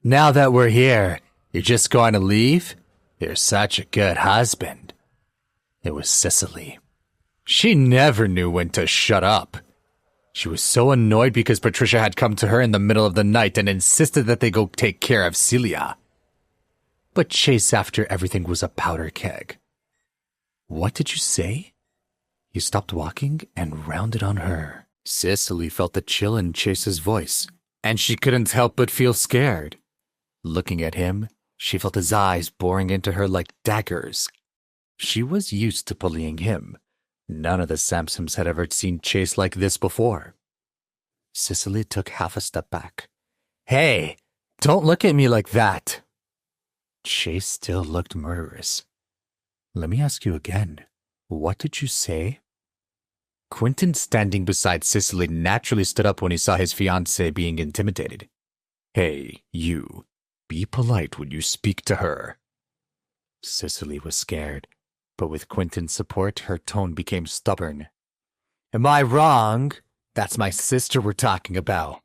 Now that we're here, you're just going to leave? You're such a good husband. It was Sicily. She never knew when to shut up. She was so annoyed because Patricia had come to her in the middle of the night and insisted that they go take care of Celia. But Chase after everything was a powder keg. What did you say? He stopped walking and rounded on her. Cicely felt the chill in Chase's voice, and she couldn't help but feel scared. Looking at him, she felt his eyes boring into her like daggers. She was used to bullying him. None of the Samsons had ever seen Chase like this before. Cicely took half a step back. Hey, don't look at me like that. Chase still looked murderous. Let me ask you again. What did you say? Quentin, standing beside Cicely, naturally stood up when he saw his fiancée being intimidated. Hey, you. Be polite when you speak to her. Cicely was scared, but with Quentin's support, her tone became stubborn. Am I wrong? That's my sister we're talking about.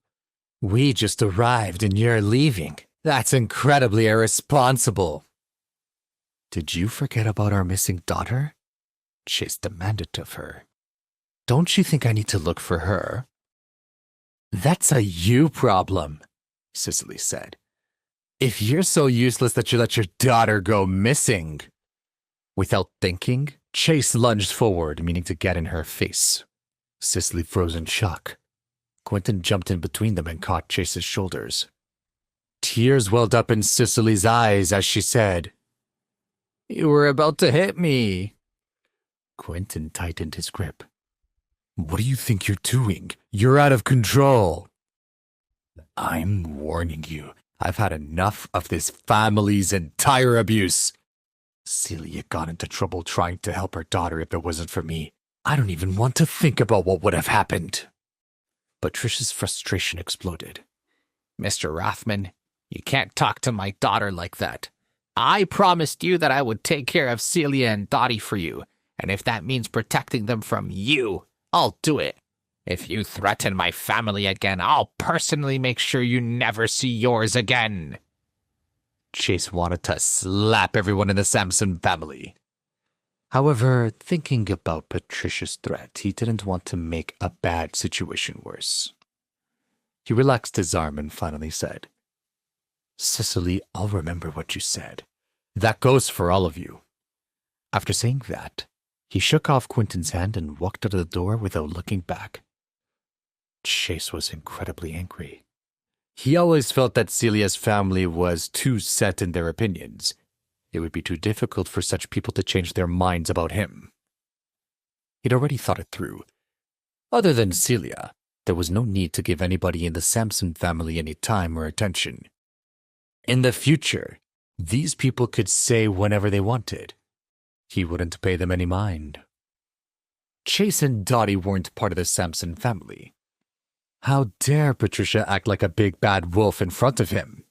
We just arrived and you're leaving. That's incredibly irresponsible. Did you forget about our missing daughter? Chase demanded of her. Don't you think I need to look for her? That's a you problem, Cicely said. If you're so useless that you let your daughter go missing. Without thinking, Chase lunged forward, meaning to get in her face. Cicely froze in shock. Quentin jumped in between them and caught Chase's shoulders. Tears welled up in Cicely's eyes as she said, You were about to hit me. Quentin tightened his grip. What do you think you're doing? You're out of control. I'm warning you. I've had enough of this family's entire abuse. Celia got into trouble trying to help her daughter if it wasn't for me. I don't even want to think about what would have happened. Patricia's frustration exploded. Mr. Rothman, you can't talk to my daughter like that. I promised you that I would take care of Celia and Dottie for you, and if that means protecting them from you, I'll do it. If you threaten my family again, I'll personally make sure you never see yours again. Chase wanted to slap everyone in the Samson family. However, thinking about Patricia's threat, he didn't want to make a bad situation worse. He relaxed his arm and finally said, Cicely, I'll remember what you said. That goes for all of you. After saying that, he shook off Quentin's hand and walked out of the door without looking back. Chase was incredibly angry. He always felt that Celia's family was too set in their opinions. It would be too difficult for such people to change their minds about him. He'd already thought it through. Other than Celia, there was no need to give anybody in the Samson family any time or attention. In the future, these people could say whenever they wanted. He wouldn't pay them any mind. Chase and Dottie weren't part of the Samson family. How dare Patricia act like a big bad wolf in front of him?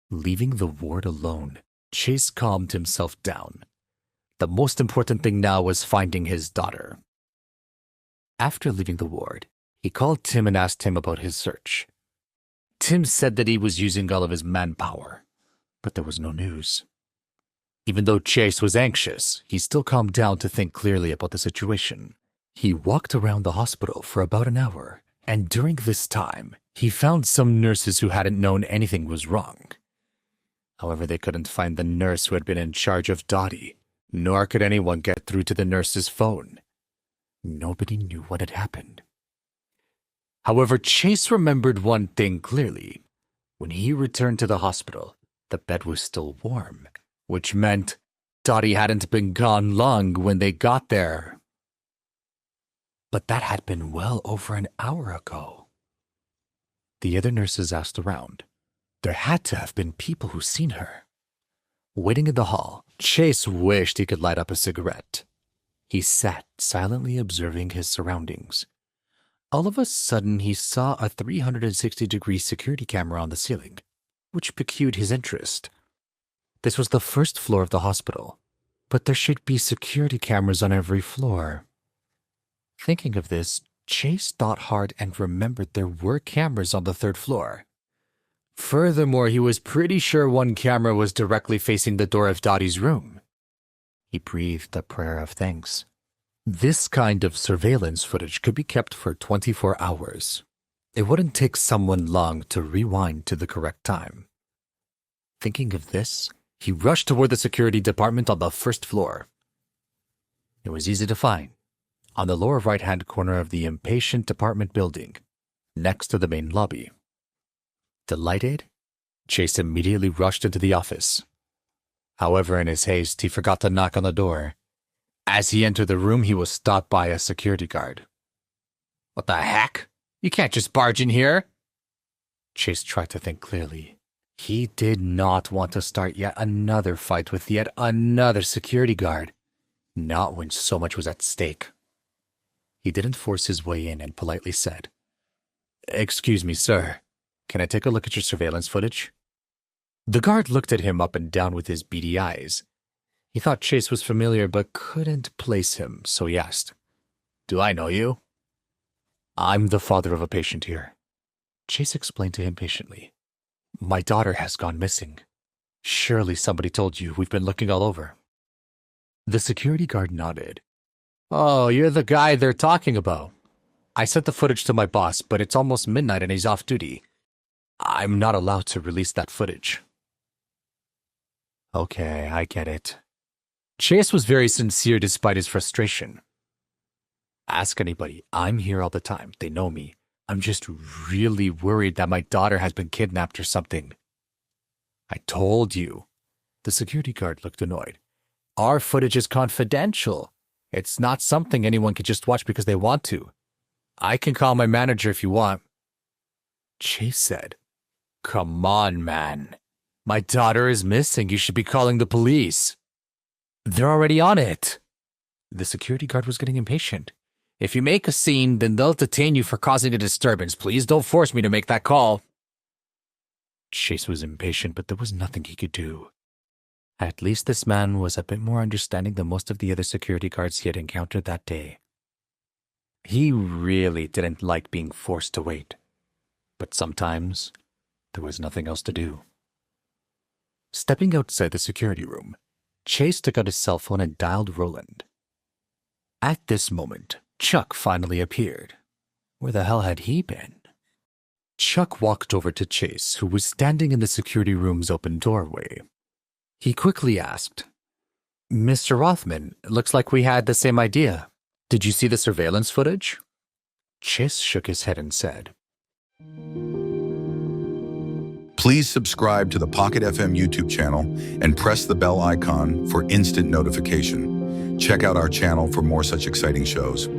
Leaving the ward alone, Chase calmed himself down. The most important thing now was finding his daughter. After leaving the ward, he called Tim and asked him about his search. Tim said that he was using all of his manpower, but there was no news. Even though Chase was anxious, he still calmed down to think clearly about the situation. He walked around the hospital for about an hour, and during this time, he found some nurses who hadn't known anything was wrong. However, they couldn't find the nurse who had been in charge of Dottie, nor could anyone get through to the nurse's phone. Nobody knew what had happened. However, Chase remembered one thing clearly. When he returned to the hospital, the bed was still warm, which meant Dottie hadn't been gone long when they got there. But that had been well over an hour ago. The other nurses asked around. There had to have been people who seen her. Waiting in the hall, Chase wished he could light up a cigarette. He sat silently observing his surroundings. All of a sudden, he saw a 360-degree security camera on the ceiling, which piqued his interest. This was the first floor of the hospital, but there should be security cameras on every floor. Thinking of this, Chase thought hard and remembered there were cameras on the third floor. Furthermore, he was pretty sure one camera was directly facing the door of Dottie's room. He breathed a prayer of thanks. This kind of surveillance footage could be kept for 24 hours. It wouldn't take someone long to rewind to the correct time. Thinking of this, he rushed toward the security department on the first floor. It was easy to find, on the lower right-hand corner of the inpatient department building, next to the main lobby. Delighted, Chase immediately rushed into the office. However, in his haste, he forgot to knock on the door. As he entered the room, he was stopped by a security guard. "What the heck? You can't just barge in here." Chase tried to think clearly. He did not want to start yet another fight with yet another security guard, not when so much was at stake. He didn't force his way in and politely said, "Excuse me, sir. Can I take a look at your surveillance footage?" The guard looked at him up and down with his beady eyes. He thought Chase was familiar but couldn't place him, so he asked, "Do I know you?" "I'm the father of a patient here." Chase explained to him patiently. "My daughter has gone missing. Surely somebody told you. We've been looking all over." The security guard nodded. "Oh, you're the guy they're talking about. I sent the footage to my boss, but it's almost midnight and he's off duty. I'm not allowed to release that footage." Okay, I get it. Chase was very sincere despite his frustration. "Ask anybody. I'm here all the time. They know me. I'm just really worried that my daughter has been kidnapped or something." "I told you." The security guard looked annoyed. "Our footage is confidential. It's not something anyone can just watch because they want to. I can call my manager if you want." Chase said, "Come on, man. My daughter is missing. You should be calling the police." "They're already on it." The security guard was getting impatient. "If you make a scene, then they'll detain you for causing a disturbance. Please don't force me to make that call." Chase was impatient, but there was nothing he could do. At least this man was a bit more understanding than most of the other security guards he had encountered that day. He really didn't like being forced to wait, but sometimes there was nothing else to do. Stepping outside the security room, Chase took out his cell phone and dialed Roland. At this moment, Chuck finally appeared. Where the hell had he been? Chuck walked over to Chase, who was standing in the security room's open doorway. He quickly asked, "Mr. Rothman, looks like we had the same idea. Did you see the surveillance footage?" Chase shook his head and said, Please subscribe to the Pocket FM YouTube channel and press the bell icon for instant notification. Check out our channel for more such exciting shows.